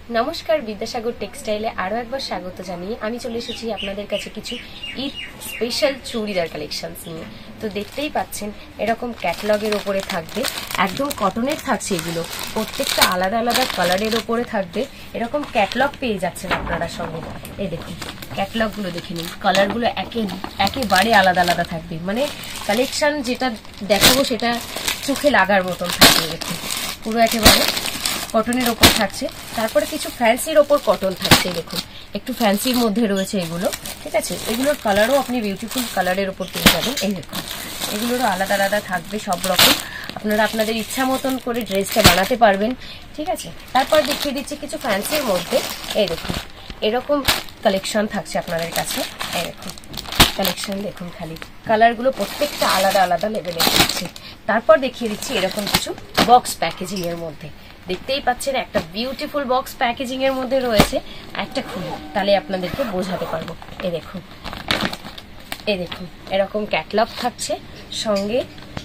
নমস্কার, বিদ্যাসাগর টেক্সটাইলে আরো একবার স্বাগত জানিয়ে আমি চলে এসেছি আপনাদের কাছে কিছু ঈদ স্পেশাল চুড়িদার কালেকশনস নিয়ে। তো দেখতেই পাচ্ছেন এরকম ক্যাটালগের ওপরে থাকবে, একদম কটনের থাকছে, এগুলো প্রত্যেকটা আলাদা আলাদা কালারের ওপরে থাকবে। এরকম ক্যাটালগ পেয়ে যাচ্ছেন আপনারা সঙ্গে। এই দেখুন ক্যাটালগুলো দেখে নিন, কালারগুলো একেবারে আলাদা আলাদা থাকবে, মানে কালেকশন যেটা দেখাবো সেটা চোখে লাগার মতন থাকবে। দেখুন পুরো একেবারে কটনের ওপর থাকছে, তারপরে কিছু ফ্যান্সির ওপর কটন থাকছে। দেখুন একটু ফ্যান্সির মধ্যে রয়েছে এগুলো, ঠিক আছে। এগুলোর কালারও আপনি বিউটিফুল কালারের ওপর পেয়ে যাবেন। এই দেখুন এগুলোরও আলাদা আলাদা থাকবে সব রকম, আপনারা আপনাদের ইচ্ছা মতন করে ড্রেসটা বানাতে পারবেন, ঠিক আছে। তারপর দেখিয়ে দিচ্ছি কিছু ফ্যান্সির মধ্যে। এই দেখুন এরকম কালেকশন থাকছে আপনাদের কাছে। এই দেখুন কালেকশন দেখুন, খালি কালারগুলো প্রত্যেকটা আলাদা আলাদা লেভেলের থাকছে। তারপর দেখিয়ে দিচ্ছি এরকম কিছু বক্স প্যাকেজিং এর মধ্যে। দেখতেই পাচ্ছেন একটা বিউটিফুল বক্স প্যাকেজিং এর মধ্যে রয়েছে। একটা খুলি তাহলে আপনাদেরকে বোঝাতে পারবো। এই দেখুন এরকম ক্যাটালগ থাকছে সঙ্গে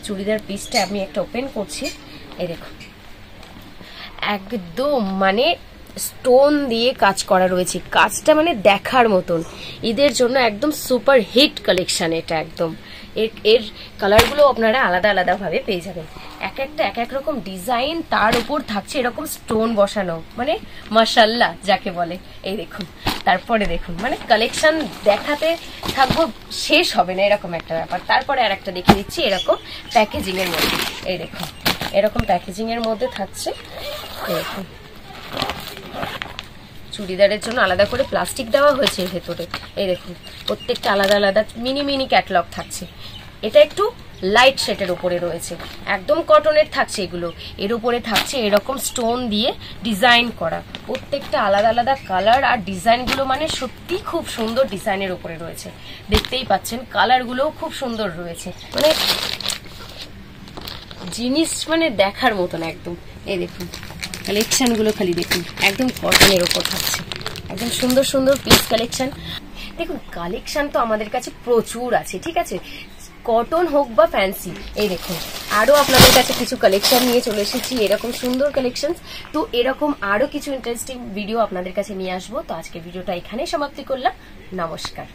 চুড়িদার পিসটা আমি একটা ওপেন করছি। এই দেখুন একদম মানে স্টোন দিয়ে কাজ করা রয়েছে, কাজটা মানে দেখার মতন। ঈদের জন্য একদম সুপার হিট কালেকশন এটা একদম। এর কালারগুলো আপনারা আলাদা আলাদা ভাবে পেয়ে যাবেন, এক এক রকম ডিজাইন, তার উপর থাকছে এরকম স্টোন বসানো, মানে মাশাআল্লাহ যাকে বলে। এই দেখুন তারপরে দেখুন মানে কালেকশন দেখাতে থাকবো, শেষ হবে না এরকম একটা ব্যাপার। তারপরে আর একটা দেখিয়ে দিচ্ছি এরকম প্যাকেজিং এর মধ্যে। এই দেখুন এরকম প্যাকেজিং এর মধ্যে থাকছে। এই দেখুন চুড়িদারের জন্য আলাদা করে প্লাস্টিক দেওয়া হয়েছে ভেতরে। এই দেখুন প্রত্যেকটা আলাদা আলাদা মিনি মিনি ক্যাটালগ থাকছে। এটা একটু লাইট শেডের উপরে রয়েছে, একদম কটনের থাকছে এগুলো। এর উপরে থাকছে এরকম স্টোন দিয়ে ডিজাইন করা, প্রত্যেকটা আলাদা আলাদা কালার আর ডিজাইনগুলো মানে সত্যি খুব সুন্দর ডিজাইনের উপরে রয়েছে। দেখতেই পাচ্ছেন কালারগুলোও খুব সুন্দর রয়েছে, মানে জিনিস মানে দেখার মতন একদম। এই দেখুন কালেকশন গুলো খালি দেখুন, একদম কটনের ওপর থাকছে, একদম সুন্দর সুন্দর পিস কালেকশন। দেখুন কালেকশন তো আমাদের কাছে প্রচুর আছে, ঠিক আছে, কটন হোক বা ফ্যান্সি। এই দেখুন আরো আপনাদের কাছে কিছু কালেকশন নিয়ে চলে এসেছি, এরকম সুন্দর কালেকশন। তো এরকম আরো কিছু ইন্টারেস্টিং ভিডিও আপনাদের কাছে নিয়ে আসবো। তো আজকে ভিডিওটা এখানেই সমাপ্তি করলাম। নমস্কার।